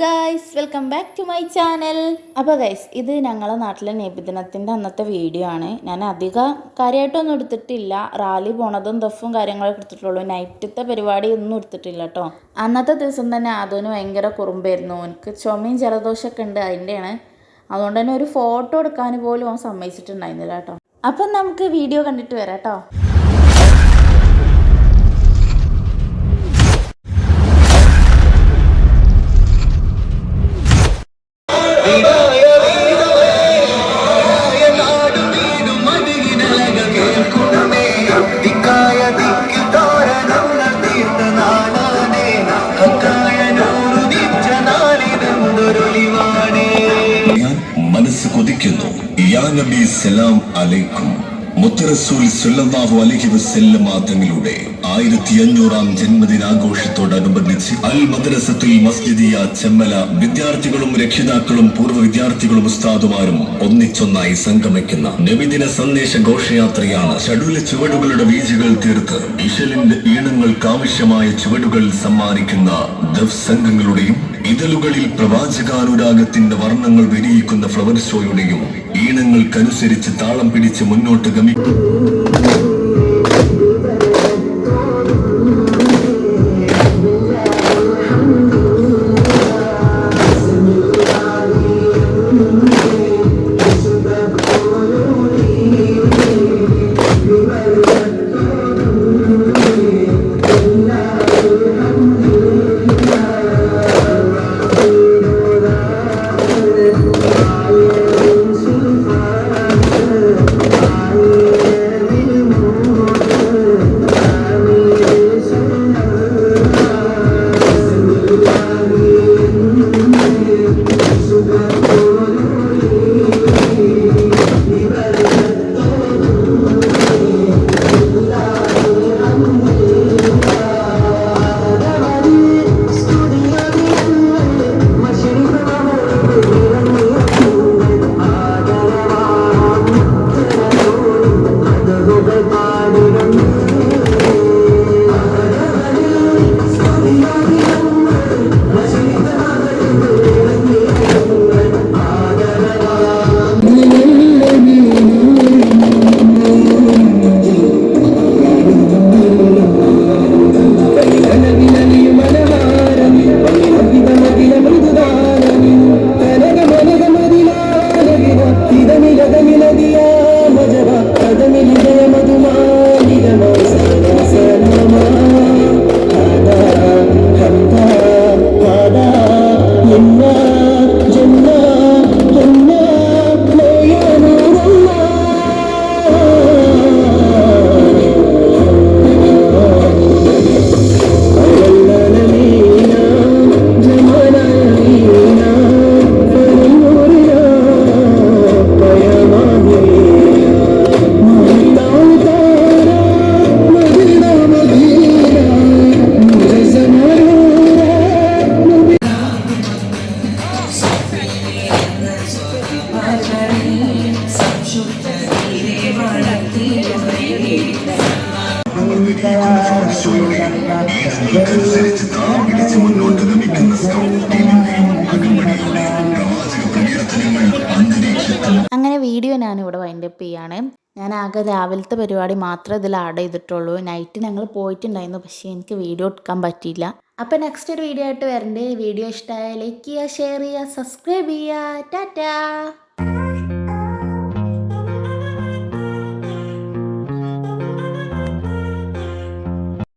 Guys, welcome back to my channel. അപ്പോൾ guys, ഇത് ഞങ്ങളെ നാട്ടിലെ നബിദിനത്തിൻ്റെ അന്നത്തെ വീഡിയോ ആണ്. ഞാൻ അധികം കാര്യമായിട്ടൊന്നും എടുത്തിട്ടില്ല. റാലി പോണതും ദഫും കാര്യങ്ങളൊക്കെ എടുത്തിട്ടുള്ളൂ. നൈറ്റത്തെ പരിപാടി ഒന്നും എടുത്തിട്ടില്ല കേട്ടോ. അന്നത്തെ ദിവസം തന്നെ അതിന് ഭയങ്കര കുറുമ്പായിരുന്നു. എനിക്ക് ചുമയും ജലദോഷമൊക്കെ ഉണ്ട്, അതിൻ്റെയാണ്. അതുകൊണ്ട് തന്നെ ഒരു ഫോട്ടോ എടുക്കാൻ പോലും അവൻ സമ്മതിച്ചിട്ടുണ്ടായിരുന്നില്ല കേട്ടോ. അപ്പം നമുക്ക് വീഡിയോ കണ്ടിട്ട് വരാം കേട്ടോ. മനസ്സ് കൊതിക്കുന്നു. യാ നബി സലാം അലൈക്കും. മുത്തറസൂൽ സല്ലല്ലാഹു അലൈഹി വസല്ലം തങ്ങളുടെ 1500-ാം ജന്മദിനാഘോഷത്തോടനുബന്ധിച്ച് അൽ മദ്രസത്തുൽ മസ്ജിദിയ ചെമ്മല വിദ്യാർത്ഥികളും രക്ഷിതാക്കളും പൂർവ്വ വിദ്യാർത്ഥികളും ഉസ്താദുമാരും ഒന്നിച്ചൊന്നായി സംഗമിക്കുന്ന നബിദിന സന്ദേശ ഘോഷയാത്രയാണ്. ഷഡുല ചുവടുകളുടെ വീഴ്ചകൾ തീർത്ത് ഇശലിന്റെ ഈണങ്ങൾക്കാവശ്യമായ ചുവടുകൾ സമ്മാനിക്കുന്ന ദഫ് സംഘങ്ങളുടെയും ഇതളുകളിൽ പ്രവാചകാനുരാഗത്തിന്റെ വർണ്ണങ്ങൾ വിരിയിക്കുന്ന ഫ്ലവർ ഷോയുടെയും ഈണങ്ങൾക്കനുസരിച്ച് താളം പിടിച്ച് മുന്നോട്ട് ഗമിക്കും. അങ്ങനെ വീഡിയോ ഞാനിവിടെ വൈൻഡപ്പ് ചെയ്യാണ്. ഞാൻ ആകെ രാവിലത്തെ പരിപാടി മാത്രമേ ഇതിൽ ആഡ് ചെയ്തിട്ടുള്ളൂ. നൈറ്റ് ഞങ്ങൾ പോയിട്ടുണ്ടായിരുന്നു, പക്ഷേ എനിക്ക് വീഡിയോ എടുക്കാൻ പറ്റിയില്ല. അപ്പോൾ നെക്സ്റ്റ് ഒരു വീഡിയോ ആയിട്ട് വരണ്ടേ. വീഡിയോ ഇഷ്ടമായ ലൈക്ക് ചെയ്യുക, ഷെയർ ചെയ്യുക, സബ്സ്ക്രൈബ് ചെയ്യുക. ടാറ്റാ.